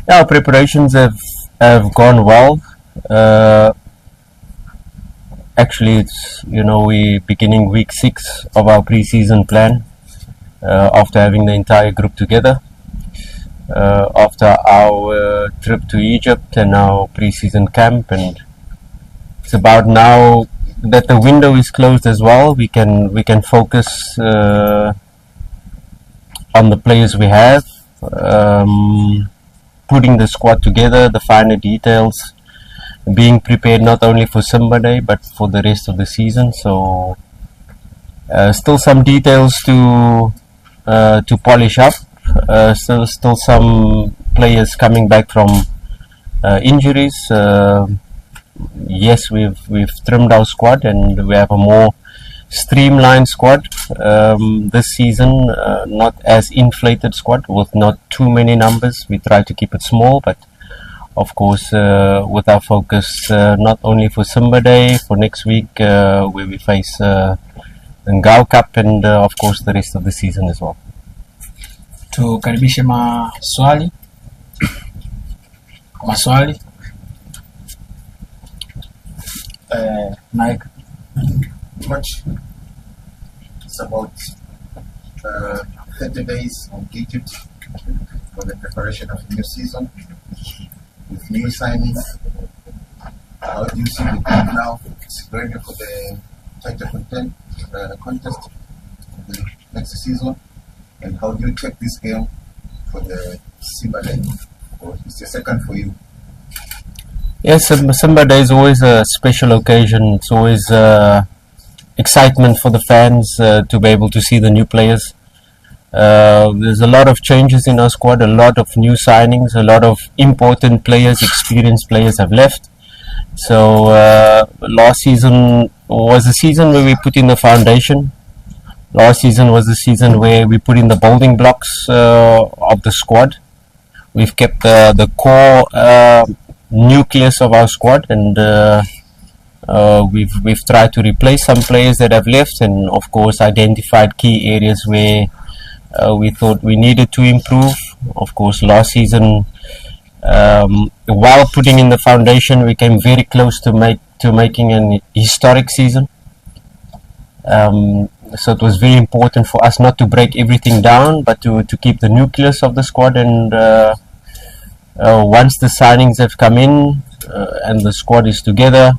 Our preparations have gone well. Uh, Actually, it's we beginning week 6 of our pre-season plan after having the entire group together. After our trip to Egypt and our pre-season camp, and it's about now that the window is closed as well. We can focus on the players we have, putting the squad together, the finer details, being prepared not only for Simba Day but for the rest of the season. So still some details to polish up. Still some players coming back from injuries. Yes, we've trimmed our squad and we have a more streamlined squad this season. Not as inflated squad with not too many numbers. We try to keep it small, but of course, with our focus not only for Simba Day, for next week where we face the Ngao Cup, and of course the rest of the season as well. Tukaribishe maswali. Mike. Much. It's about 30 days of Egypt for the preparation of a new season with new signings. How do you see the team now? It's ready for the title contest of the next season. And how do you take this game for the Simba Day? Or it's the second for you? Yes, Simba Day is always a special occasion. It's always excitement for the fans to be able to see the new players. There's a lot of changes in our squad, a lot of new signings, a lot of important players, experienced players have left. So last season was a season where we put in the foundation. Last season was the season where we put in the building blocks of the squad. We've kept the core nucleus of our squad, and we've tried to replace some players that have left, and of course identified key areas where we thought we needed to improve. Of course, last season, while putting in the foundation, we came very close to making an historic season. So it was very important for us not to break everything down, but to keep the nucleus of the squad. And once the signings have come in and the squad is together,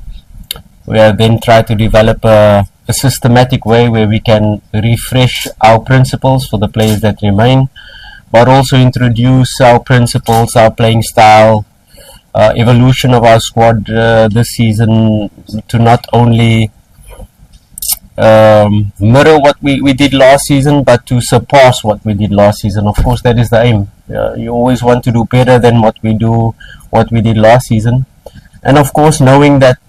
we have then tried to develop a systematic way where we can refresh our principles for the players that remain, but also introduce our principles, our playing style, evolution of our squad this season to not only mirror what we did last season, but to surpass what we did last season. Of course, that is the aim. You always want to do better than what we did last season. And of course, knowing that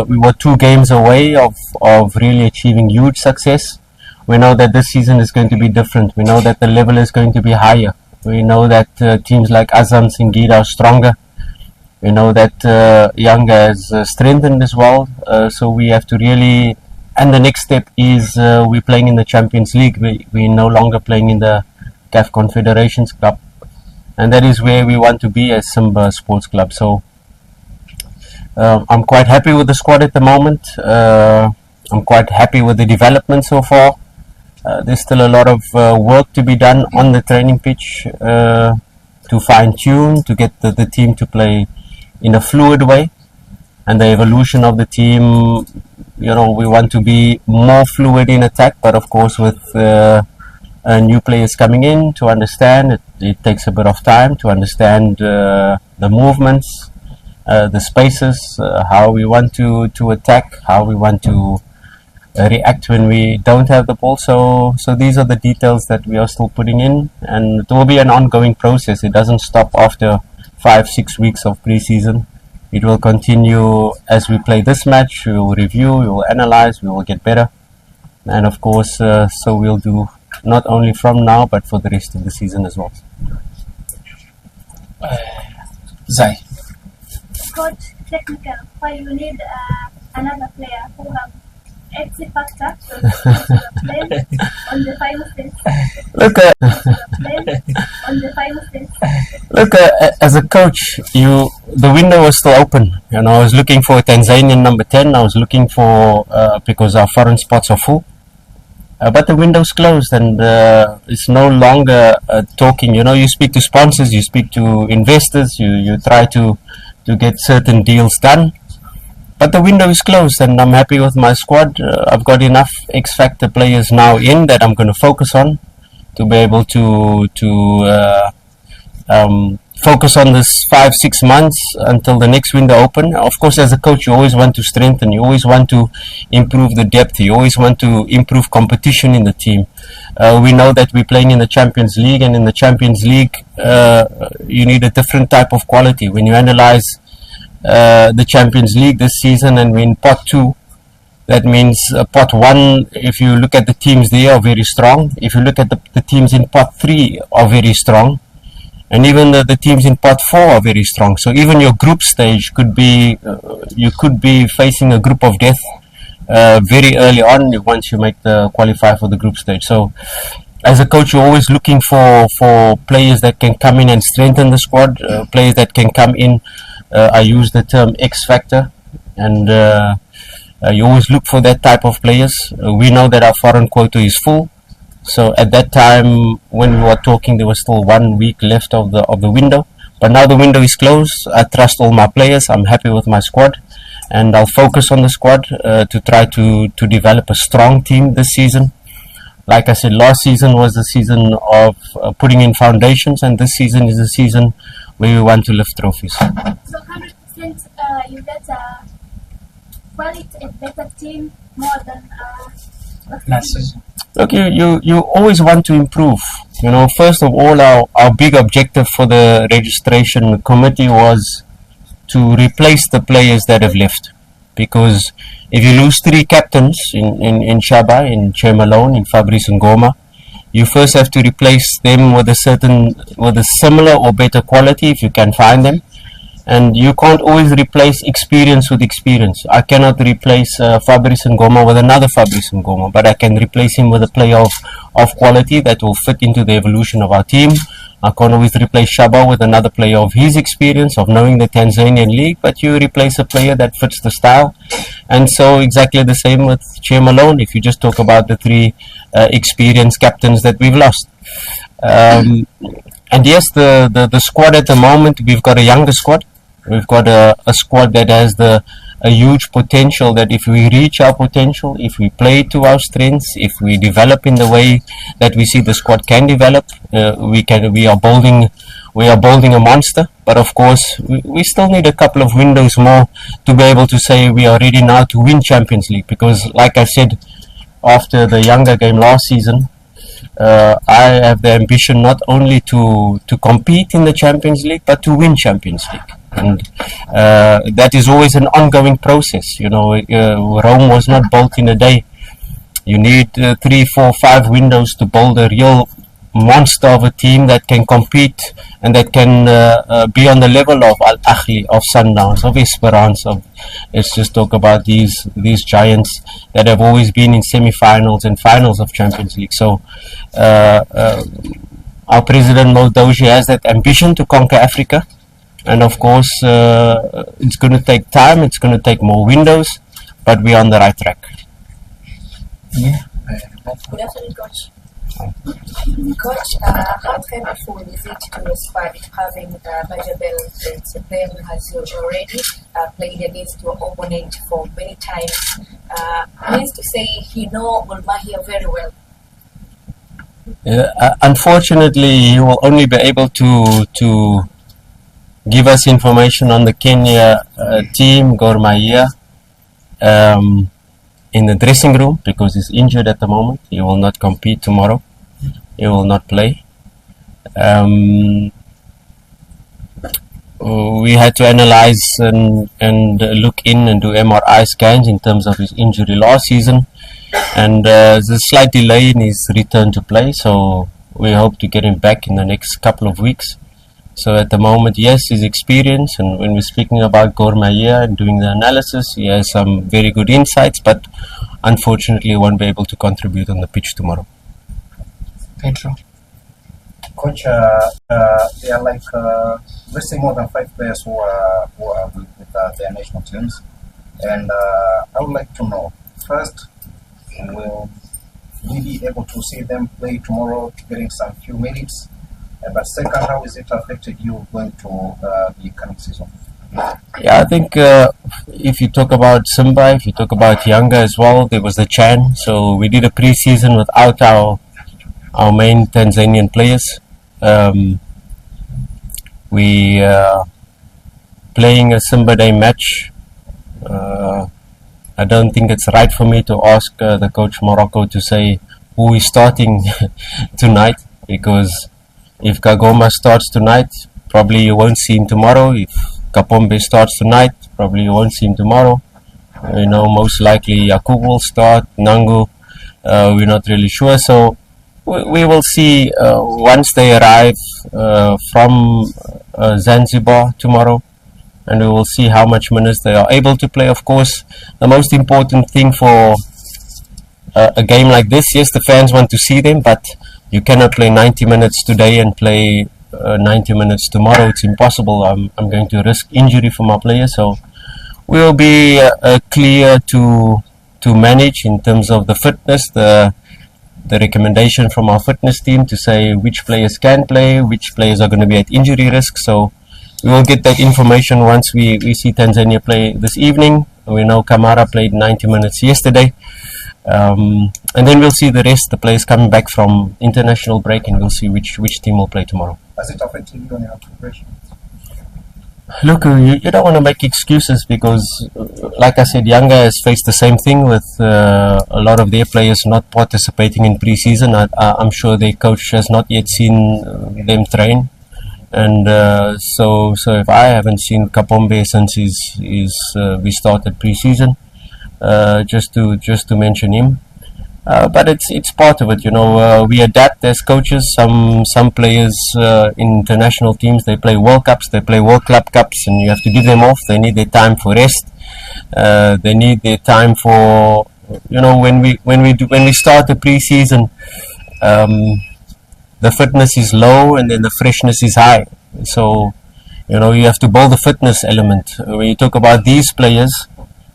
we were 2 games away of really achieving huge success, we know that this season is going to be different. We know that the level is going to be higher. We know that teams like Azam, Singida are stronger. We know that Yanga has strengthened as well. So we have to really... And the next step is we're playing in the Champions League. We're no longer playing in the CAF Confederations Cup. And that is where we want to be as Simba Sports Club. So I'm quite happy with the squad at the moment. I'm quite happy with the development so far. There's still a lot of work to be done on the training pitch to fine-tune, to get the team to play in a fluid way. And the evolution of the team, we want to be more fluid in attack, but of course with new players coming in to understand, it takes a bit of time to understand the movements, the spaces, how we want to attack, how we want to react when we don't have the ball. So these are the details that we are still putting in, and it will be an ongoing process. It doesn't stop after 5-6 weeks of pre-season. It will continue as we play this match. We will review, we will analyze, we will get better. And of course, so we'll do not only from now, but for the rest of the season as well. Zai. Coach, technical, why you need another player who have X factor then on the final stage. Look, Then on the final stage. look. As a coach, the window was still open. You know, I was looking for a Tanzanian number 10. I was looking for because our foreign spots are full. But the window's closed, and it's no longer talking. You know, you speak to sponsors, you speak to investors, you try to get certain deals done. But the window is closed, and I'm happy with my squad. I've got enough X Factor players now in that I'm going to focus on to be able to focus on this 5-6 months until the next window open. Of course, as a coach, you always want to strengthen, you always want to improve the depth, you always want to improve competition in the team. We know that we're playing in the Champions League, and in the Champions League you need a different type of quality. When you analyze the Champions League this season and we're in pot 2, that means pot 1, if you look at the teams there, are very strong. If you look at the teams in pot 3 are very strong. And even the teams in pot 4 are very strong. So even your group stage could be, you could be facing a group of death very early on once you make the qualify for the group stage. So as a coach, you're always looking for players that can come in and strengthen the squad, players that can come in. I use the term X factor, and you always look for that type of players. We know that our foreign quota is full. So at that time, when we were talking, there was still 1 week left of the window. But now the window is closed. I trust all my players. I'm happy with my squad, and I'll focus on the squad to try to develop a strong team this season. Like I said, last season was the season of putting in foundations, and this season is the season where we want to lift trophies. So 100% you get a quality and better team more than last season. Look, you always want to improve. You know, first of all, our big objective for the registration committee was to replace the players that have left. Because if you lose 3 captains in Shaba, in Che Malone, in Fabrice Ngoma, you first have to replace them with a similar or better quality if you can find them. And you can't always replace experience with experience. I cannot replace Fabrice Ngoma with another Fabrice Ngoma, but I can replace him with a player of quality that will fit into the evolution of our team. I can't always replace Shaba with another player of his experience, of knowing the Tanzanian league, but you replace a player that fits the style. And so exactly the same with Che Malone, if you just talk about the 3 experienced captains that we've lost. And yes, the squad at the moment, we've got a younger squad. We've got a squad that has a huge potential, that if we reach our potential, if we play to our strengths, if we develop in the way that we see the squad can develop, we are building a monster. But of course, we still need a couple of windows more to be able to say we are ready now to win Champions League. Because like I said, after the Yanga game last season, I have the ambition not only to compete in the Champions League, but to win Champions League. And that is always an ongoing process. You know, Rome was not built in a day. You need 3, 4, 5 windows to build a real monster of a team that can compete and that can be on the level of Al Ahly, of Sundowns, of Esperance. Let's just talk about these giants that have always been in semi-finals and finals of Champions League. So our president Mo Doji has that ambition to conquer Africa. And of course, it's going to take time, it's going to take more windows, but we're on the right track. Yeah. Good afternoon, Coach. Coach, how thankful is it to your squad having Bajabel and Sepem, as you already played against your opponent for many times? Means to say he knows Golmahia very well. Unfortunately, he will only be able to give us information on the Kenya team, Gor Mahia, in the dressing room, because he's injured at the moment. He will not compete tomorrow. He will not play. We had to analyze and look in and do MRI scans in terms of his injury last season. And there's a slight delay in his return to play, so we hope to get him back in the next couple of weeks. So at the moment, yes, his experience, and when we're speaking about Gor Mahia and doing the analysis, he has some very good insights, but unfortunately won't be able to contribute on the pitch tomorrow. Pedro. Coach, there are like, let's say more than 5 players who are with their national teams. And I would like to know, first, will we be able to see them play tomorrow, getting some few minutes? But second, how is it affected you going to the coming season? Yeah, I think if you talk about Simba, if you talk about Yanga as well, there was the Chan. So we did a pre-season without our main Tanzanian players. We playing a Simba Day match. I don't think it's right for me to ask the coach Morocco to say who is starting tonight, because if Kagoma starts tonight, probably you won't see him tomorrow. If Kapombe starts tonight, probably you won't see him tomorrow. Most likely Yakub will start, Nangu, we're not really sure. So we will see once they arrive from Zanzibar tomorrow, and we will see how much minutes they are able to play. Of course, the most important thing for a game like this, yes, the fans want to see them, but you cannot play 90 minutes today and play 90 minutes tomorrow. It's impossible. I'm going to risk injury for my players, so we will be clear to manage in terms of the fitness, the recommendation from our fitness team to say which players can play, which players are going to be at injury risk. So we will get that information once we see Tanzania play this evening. We know Kamara played 90 minutes yesterday. And then we'll see the rest, the players coming back from international break, and we'll see which team will play tomorrow. Has it affected you on your preparation? Look, you don't want to make excuses because, like I said, Yanga has faced the same thing with a lot of their players not participating in pre-season. I'm sure their coach has not yet seen them train. And so if I haven't seen Kapombe since we started pre-season, just to mention him, but it's part of it. We adapt as coaches. Some players in international teams, they play World Cups, they play World Club Cups, and you have to give them off. They need their time for rest. They need their time for when we start the pre-season. The fitness is low and then the freshness is high. So, you have to build the fitness element. When you talk about these players,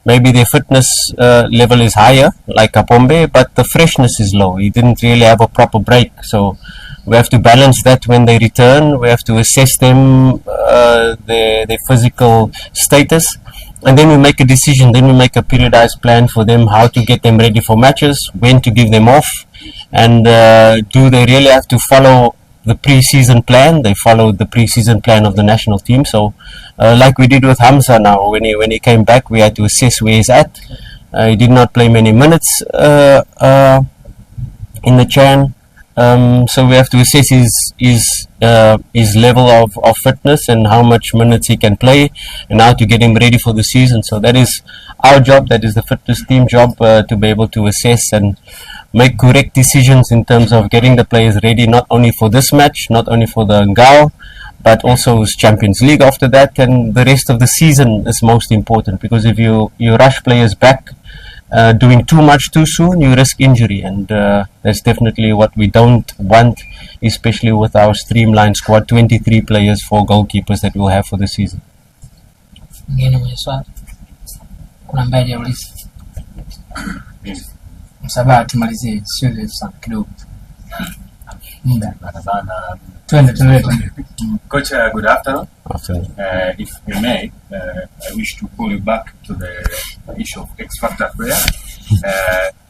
maybe their fitness level is higher, like Kapombe, but the freshness is low. He didn't really have a proper break. So we have to balance that when they return. We have to assess them, their physical status. And then we make a decision. Then we make a periodized plan for them, how to get them ready for matches, when to give them off. And do they really have to follow the pre-season plan? They followed the pre-season plan of the national team. So like we did with Hamza now, when he came back, we had to assess where he's at. He did not play many minutes in the Chan. So we have to assess his level of fitness and how much minutes he can play and how to get him ready for the season. So that is our job, that is the fitness team job, to be able to assess and make correct decisions in terms of getting the players ready, not only for this match, not only for the Ngao, but also Champions League after that, and the rest of the season is most important, because if you rush players back doing too much too soon, you risk injury, and that's definitely what we don't want, especially with our streamlined squad, 23 players, 4 goalkeepers that we'll have for the season. Mwingine mwenye swali? Kuna ambaye hajauliza? Msabaha tumalizie, sio refu sana kidogo. Muda. Twende. Coach, good afternoon. Afternoon. If we may, I wish to pull you back to the issue of X Factor player.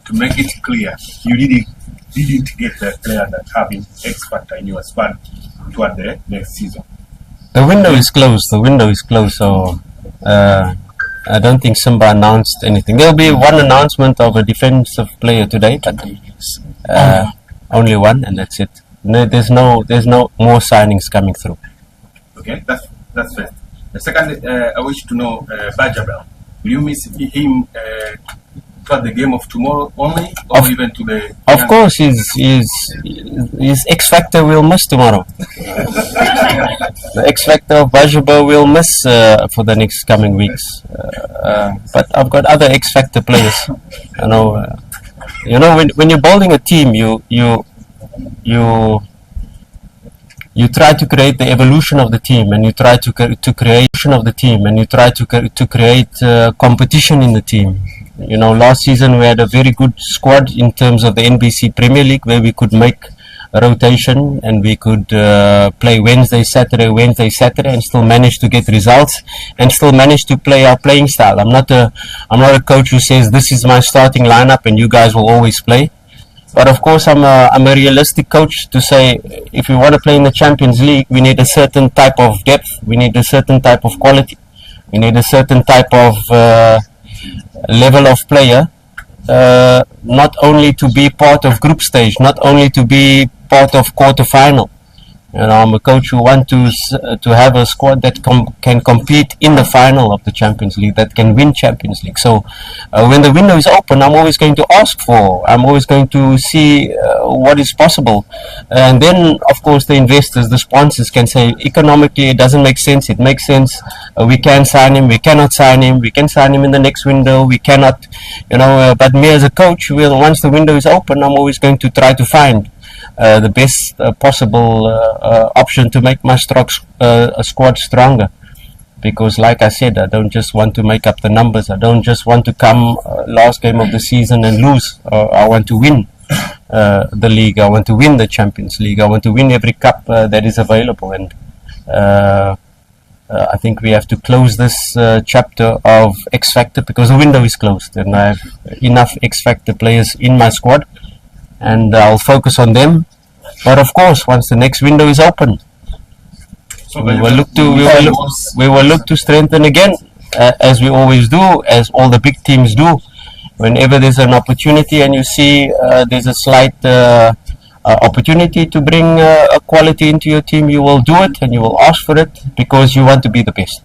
To make it clear, you didn't get the player that having X Factor in your squad toward the next season. The window is closed. So I don't think Simba announced anything. There'll be one announcement of a defensive player today, but only one, and that's it. No, there's no more signings coming through. Okay, that's first. The second, I wish to know Bajabel. Will you miss him toward the game of tomorrow only, or even to the? Of course, his X Factor will miss tomorrow. the X Factor of Bajaba will miss for the next coming weeks. But I've got other X Factor players. When you're building a team, you try to create the evolution of the team, and you try to create competition in the team. Last season we had a very good squad in terms of the NBC Premier League, where we could make a rotation and we could play Wednesday, Saturday, and still manage to get results and still manage to play our playing style. I'm not a coach who says this is my starting lineup and you guys will always play. But of course, I'm a realistic coach to say if we want to play in the Champions League, we need a certain type of depth, we need a certain type of quality, we need a certain type of level of player, not only to be part of group stage, not only to be part of quarter-final. I'm a coach who wants to have a squad that can compete in the final of the Champions League, that can win Champions League. So when the window is open, I'm always going to I'm always going to see what is possible. And then, of course, the investors, the sponsors can say, economically, it doesn't make sense. It makes sense. We can sign him. We cannot sign him. We can sign him in the next window. We cannot, but me as a coach, once the window is open, I'm always going to try to find the best possible option to make my squad stronger. Because like I said, I don't just want to make up the numbers. I don't just want to come last game of the season and lose. I want to win the league. I want to win the Champions League. I want to win every cup that is available. And I think we have to close this chapter of X Factor, because the window is closed and I have enough X Factor players in my squad, and I'll focus on them. But of course, once the next window is open, we will look to strengthen again, as we always do, as all the big teams do. Whenever there's an opportunity and you see there's a slight opportunity to bring a quality into your team, you will do it and you will ask for it because you want to be the best.